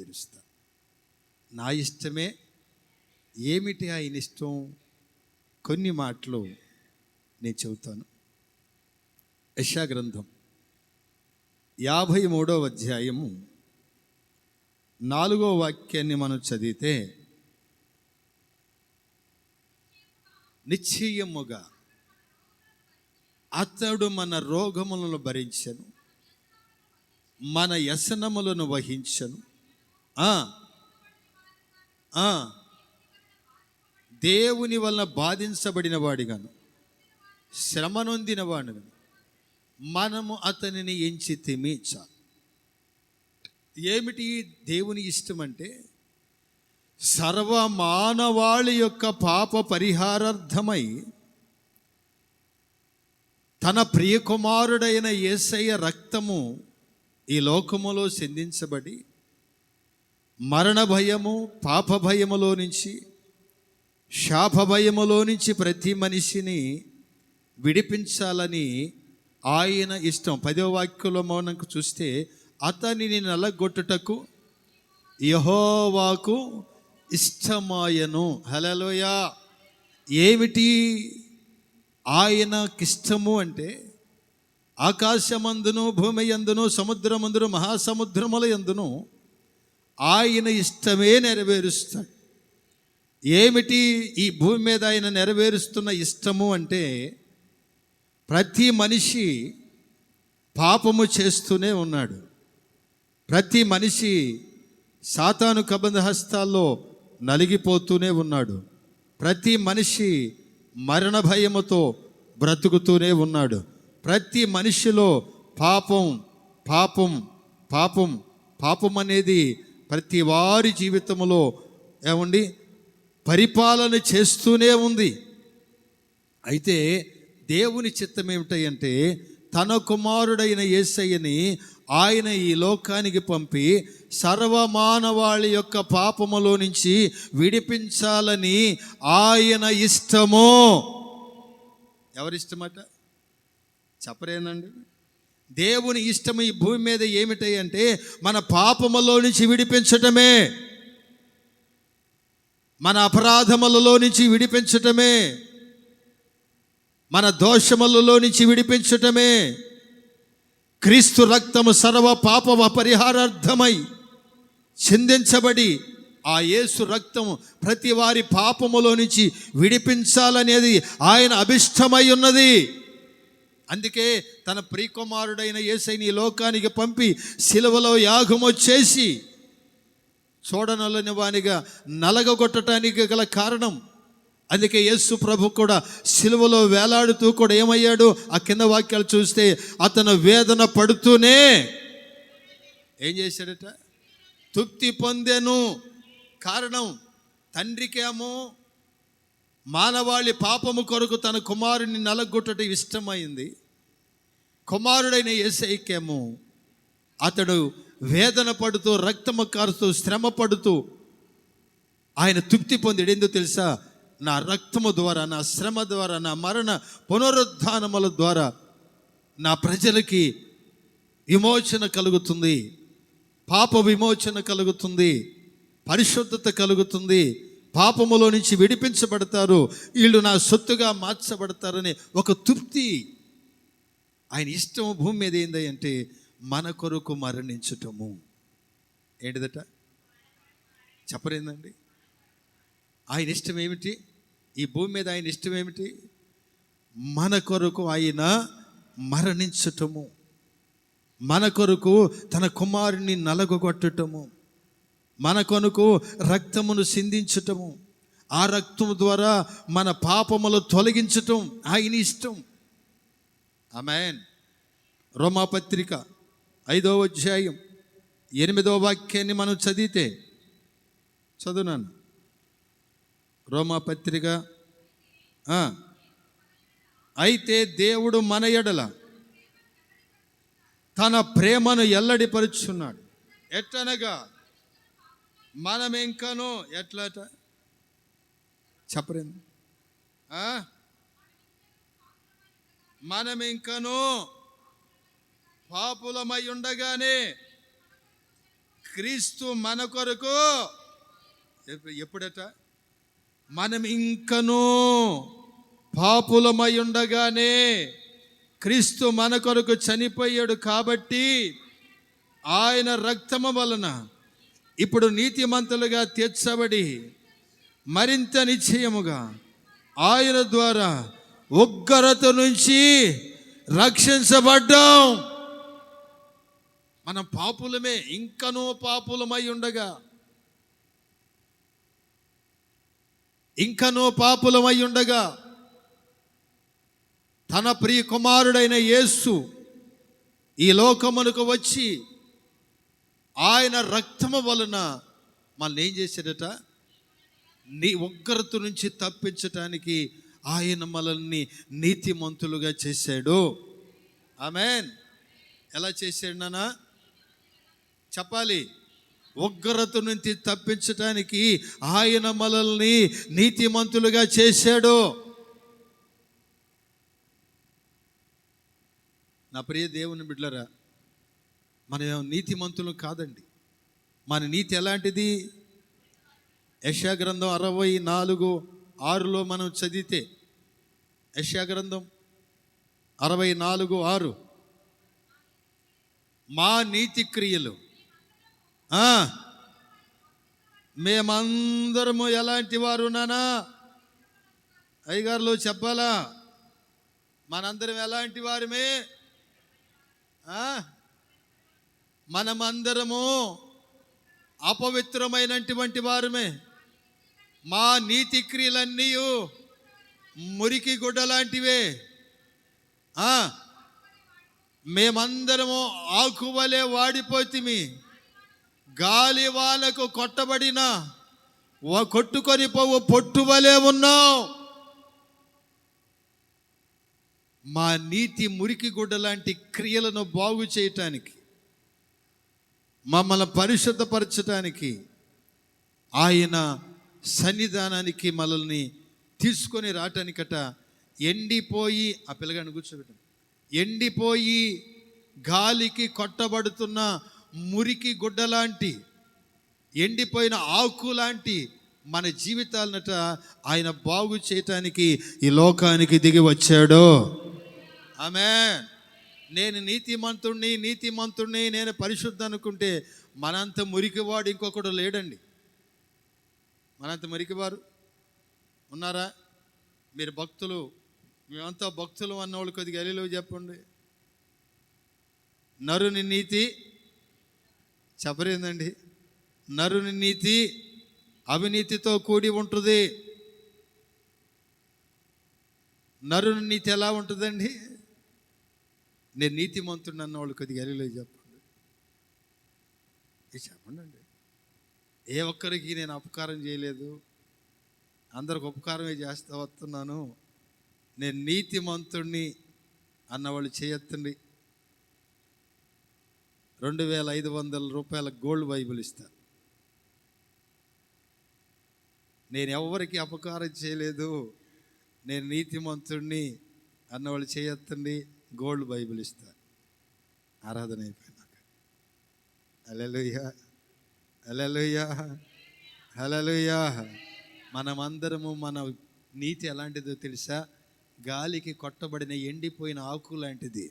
నెరవేరుస్తా. నా ఇష్టమే. ఏమిటి ఆయన ఇష్టం? కొన్ని మాటలు నేను చెబుతాను. యెషయా గ్రంథం 53వ అధ్యాయము 4వ వాక్యాన్ని మనం చదివితే, నిశ్చయముగా అతడు మన రోగములను భరించెను, మన వ్యసనములను వహించెను. దేవుని వలన బాధించబడిన వాడిగాను, శ్రమ నొందిన వాడిగాను మనము అతనిని ఎంచితిమి. చాలు. ఏమిటి దేవుని ఇష్టం అంటే, సర్వ మానవాళి యొక్క పాప పరిహారార్థమై తన ప్రియకుమారుడైన యేసయ్య రక్తము ఈ లోకములో సిందించబడి మరణ భయము, పాప భయములో నుంచి, శాప భయములో నుంచి ప్రతి మనిషిని విడిపించాలని ఆయన ఇష్టం. 10వ వాక్యంలో మనకు చూస్తే, అతనిని నలగొట్టుటకు యెహోవాకు ఇష్టమాయను. హల్లెలూయా. ఏమిటి ఆయనకిష్టము అంటే, ఆకాశమందును, భూమి యందును, సముద్రమందును, మహాసముద్రముల యందును ఆయన ఇష్టమే నెరవేరుస్తాడు. ఏమిటి ఈ భూమి మీద ఆయన నెరవేరుస్తున్న ఇష్టము అంటే, ప్రతి మనిషి పాపము చేస్తూనే ఉన్నాడు. ప్రతి మనిషి సాతాను కబంధ హస్తాల్లో నలిగిపోతూనే ఉన్నాడు. ప్రతి మనిషి మరణ భయముతో బ్రతుకుతూనే ఉన్నాడు. ప్రతి మనిషిలో పాపం పాపం పాపం పాపం అనేది ప్రతి వారి జీవితంలో పరిపాలన చేస్తూనే ఉంది. అయితే దేవుని చిత్తం ఏమిటంటే, తన కుమారుడైన యేసయ్యని ఆయన ఈ లోకానికి పంపి సర్వమానవాళి యొక్క పాపములో నుంచి విడిపించాలని ఆయన ఇష్టము. ఎవరిష్టమట చెప్పరేనండి? దేవుని ఇష్టము ఈ భూమి మీద ఏమిటంటే, మన పాపములో నుంచి విడిపించటమే, మన అపరాధములలో నుంచి విడిపించటమే, మన దోషములలో నుంచి విడిపించటమే. క్రీస్తు రక్తము సర్వ పాప పరిహారార్థమై చిందించబడి, ఆ యేసు రక్తము ప్రతి వారి పాపములో నుంచి విడిపించాలనేది ఆయన అభిష్టమై ఉన్నది. అందుకే తన ప్రియకుమారుడైన యేసయ్యని ఈ లోకానికి పంపి సిలువలో యాగము చేసి చూడనొల్లని వానిగా నలగగొట్టడానికి గల కారణం. అందుకే యేసు ప్రభు కూడా సిలువలో వేలాడుతూ కూడా ఏమయ్యాడు? ఆ కింద వాక్యాలు చూస్తే, అతను వేదన పడుతూనే ఏం చేశాడట? తృప్తి పొందెను. కారణం, తండ్రికేమో మానవాళి పాపము కొరకు తన కుమారుని నలగొట్టడం ఇష్టమైంది. కుమారుడైన యేసయ్యకేమో అతడు వేదన పడుతూ, రక్తము కారుతూ, శ్రమ పడుతూ ఆయన తృప్తి పొందాడు. ఎందుకు తెలుసా? నా రక్తము ద్వారా, నా శ్రమ ద్వారా, నా మరణ పునరుద్ధానముల ద్వారా నా ప్రజలకి విమోచన కలుగుతుంది, పాప విమోచన కలుగుతుంది, పరిశుద్ధత కలుగుతుంది, పాపములో నుంచి విడిపించబడతారు, వీళ్ళు నా సొత్తుగా మార్చబడతారనే ఒక తృప్తి. ఆయన ఇష్టము భూమి మీద ఏంది అంటే, మన కొరకు మరణించటము. ఏంటిదట చెప్పరేందండి? ఆయన ఇష్టం ఏమిటి ఈ భూమి మీద? ఆయన ఇష్టం ఏమిటి? మన కొరకు ఆయన మరణించటము, మన కొరకు తన కుమారుని నలగొట్టటము, మన కొరకు రక్తమును సిందించటము, ఆ రక్తము ద్వారా మన పాపములు తొలగించటం ఆయన ఇష్టం. ఆమేన్. రోమాపత్రిక 5వ అధ్యాయం 8వ వాక్యాన్ని మనం చదివితే, చదువునాను. రోమాపత్రిక. అయితే దేవుడు మన ఎడల తన ప్రేమను ఎల్లడిపరుచున్నాడు. ఎట్లనగా మనమింకను ఎట్లట చెప్పరేంది? మనమింకను పాపులమై ఉండగానే క్రీస్తు మన కొరకు ఎప్పుడట? మనం ఇంకనూ పాపులమై ఉండగానే క్రీస్తు మన కొరకు చనిపోయాడు కాబట్టి ఆయన రక్తము వలన ఇప్పుడు నీతిమంతులుగా తీర్చబడి మరింత నిశ్చయముగా ఆయన ద్వారా ఉగ్రత నుంచి రక్షించబడ్డాం. మనం పాపులమే, ఇంకనూ పాపులమై ఉండగా, తన ప్రియ కుమారుడైన యేసు ఈ లోకమునకు వచ్చి ఆయన రక్తము వలన మనల్ని ఏం చేశాడట? నీ ఉగ్రత నుంచి తప్పించటానికి ఆయన మనల్ని నీతిమంతులుగా చేశాడు. ఆమేన్. ఎలా చేశాడు నాన్న? చెప్పాలి. ఉగ్రత నుంచి తప్పించటానికి ఆయన మనల్ని నీతిమంతులుగా చేశాడు. నా ప్రియ దేవుని బిడ్డలారా, మన నీతిమంతులు కాదండి. మన నీతి ఎలాంటిది? యెషయా గ్రంథం 64:6 మనం చదివితే, యెషయా గ్రంథం 64:6, మా నీతి క్రియలు మేమందరము ఎలాంటి వారు నానా? అయ్యగారులు చెప్పాలా? మనందరం ఎలాంటి వారమే? మనమందరము అపవిత్రమైనటువంటి వారమే. మా నీతి క్రియలన్నీ మురికి గుడ్డ లాంటివే. మేమందరము ఆకువలే వాడిపోతిమి, గాలి వానకు కొట్టబడిన కొట్టుకొని పోవు పొట్టువలే ఉన్నాం. మా నీతి మురికి గుడ్డ లాంటి క్రియలను బాగు చేయటానికి, మమ్మల్ని పరిశుద్ధపరచటానికి ఆయన సన్నిధానానికి మనల్ని తీసుకొని రావటానికట ఎండిపోయి, ఆ పిల్లగాడిని కూర్చోబెట్టాం, ఎండిపోయి గాలికి కొట్టబడుతున్న మురికి గుడ్డ లాంటి, ఎండిపోయిన ఆకు లాంటి మన జీవితాలనట ఆయన బాగు చేయటానికి ఈ లోకానికి దిగి వచ్చాడు. ఆమేన్. నేను నీతిమంతుణ్ణి, నేను పరిశుద్ధ అనుకుంటే మనంత మురికివాడు ఇంకొకడు లేడండి. మనంత మురికివారు ఉన్నారా? మీరు భక్తులు, మేమంతా భక్తులు అన్నవాళ్ళు కొద్దిగా హల్లెలూయా చెప్పండి. నరుని నీతి చెప్పరేందండి? నరుని నీతి అవినీతితో కూడి ఉంటుంది. నరుని నీతి ఎలా ఉంటుందండి? నేను నీతిమంతుడు అన్నవాళ్ళు కొద్దిగా హల్లెలూయా చెప్పండి. చెప్పండి అండి. ఏ ఒక్కరికి నేను అపకారం చేయలేదు, అందరికి ఉపకారమే చేస్తూ వస్తున్నాను, నేను నీతిమంతుడిని అన్నవాళ్ళు చేయొత్తండి. 2500 రూపాయల గోల్డ్ బైబిల్ ఇస్తారు. నేను ఎవరికి అపకారం చేయలేదు, నేను నీతిమంతుడిని అన్నవాళ్ళు చేయొత్తండి, గోల్డ్ బైబిల్ ఇస్తారు. ఆరాధన అయిపోయినాక హల్లెలూయా, హల్లెలూయా, హల్లెలూయా. మనమందరము మన నీతి ఎలాంటిదో తెలుసా? గాలికి కొట్టబడిన ఎండిపోయిన ఆకు లాంటిది.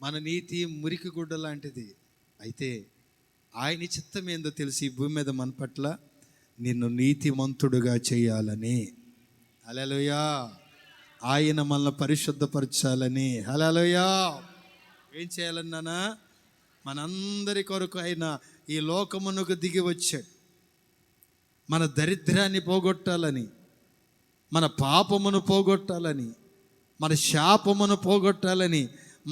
మన నీతి మురికి గుడ్డ లాంటిది. అయితే ఆయన చిత్తం ఏందో తెలిసి ఈ భూమి మీద మన పట్ల నిన్ను నీతిమంతుడుగా చేయాలని. హల్లెలూయా. ఆయన మనల్ని పరిశుద్ధపరచాలని. హల్లెలూయా. ఏం చేయాలన్నానా? మనందరి కొరకు ఆయన ఈ లోకమునకు దిగి వచ్చాడు. మన దరిద్రాన్ని పోగొట్టాలని, మన పాపమును పోగొట్టాలని, మన శాపమును పోగొట్టాలని,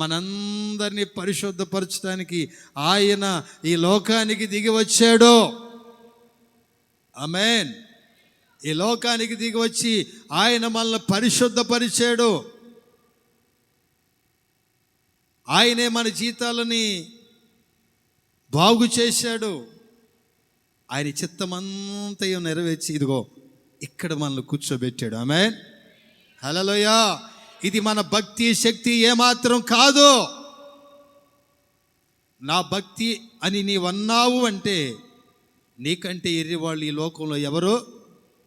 మనందరినీ పరిశుద్ధపరచడానికి ఆయన ఈ లోకానికి దిగి వచ్చాడు. ఆమేన్. ఈ లోకానికి దిగి వచ్చి ఆయన మనల్ని పరిశుద్ధపరిచాడు. ఆయనే మన జీవితాలని బాగు చేశాడు. ఆయన చిత్తమంతయు నెరవేర్చి ఇదిగో ఇక్కడ మనల్ని కూర్చోబెట్టాడు. ఆమేన్. హల్లెలూయా. ఇది మన భక్తి శక్తి ఏమాత్రం కాదు. నా భక్తి అని నీవన్నావు అంటే నీకంటే ఎర్రివాళ్ళు ఈ లోకంలో ఎవరో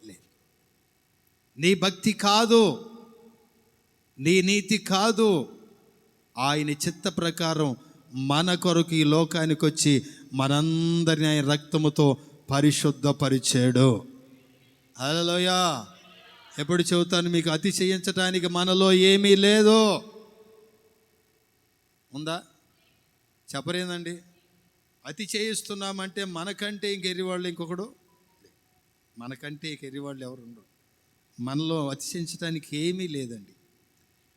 లేరు. నీ భక్తి కాదు, నీ నీతి కాదు, ఆయన చిత్త ప్రకారం మన కొరకు ఈ లోకానికి వచ్చి మనందరిని ఆయన రక్తముతో పరిశుద్ధపరిచాడు. హల్లెలూయా. ఎప్పుడు చెబుతాను మీకు, అతిశయించటానికి మనలో ఏమీ లేదు. ఉందా? చెప్పరేందండి? అతి చేయిస్తున్నామంటే మనకంటే ఇంకెర్రివాళ్ళు ఇంకొకడు, మనకంటే ఇంకెర్రివాళ్ళు ఎవరు ఉండరు. మనలో అతిశయించడానికి ఏమీ లేదండి.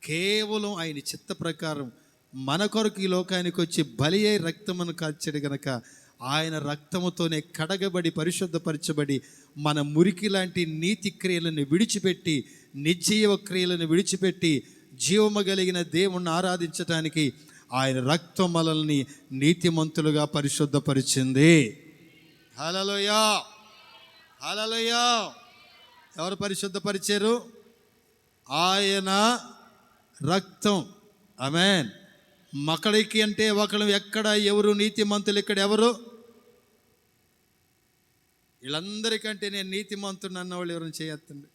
కేవలం ఆయన చిత్త ప్రకారం మన కొరకు ఈ లోకానికి వచ్చి బలి అయి రక్తమును కాల్చాడు గనక ఆయన రక్తముతోనే కడగబడి పరిశుద్ధపరచబడి మన మురికి లాంటి నీతి క్రియలను విడిచిపెట్టి, నిర్జీవ క్రియలను విడిచిపెట్టి జీవము కలిగిన దేవుణ్ణి ఆరాధించటానికి ఆయన రక్తం మనల్ని నీతిమంతులుగా పరిశుద్ధపరిచింది. హల్లెలూయా, హల్లెలూయా. ఎవరు పరిశుద్ధపరిచారు? ఆయన రక్తం. ఆమేన్. మకడికి అంటే ఒకళ్ళు ఎక్కడ ఎవరు నీతిమంతులు? ఇక్కడ ఎవరు? వీళ్ళందరికంటే నేను నీతిమంతుడు అన్నవాళ్ళు ఎవరైనా చేయొద్దండి.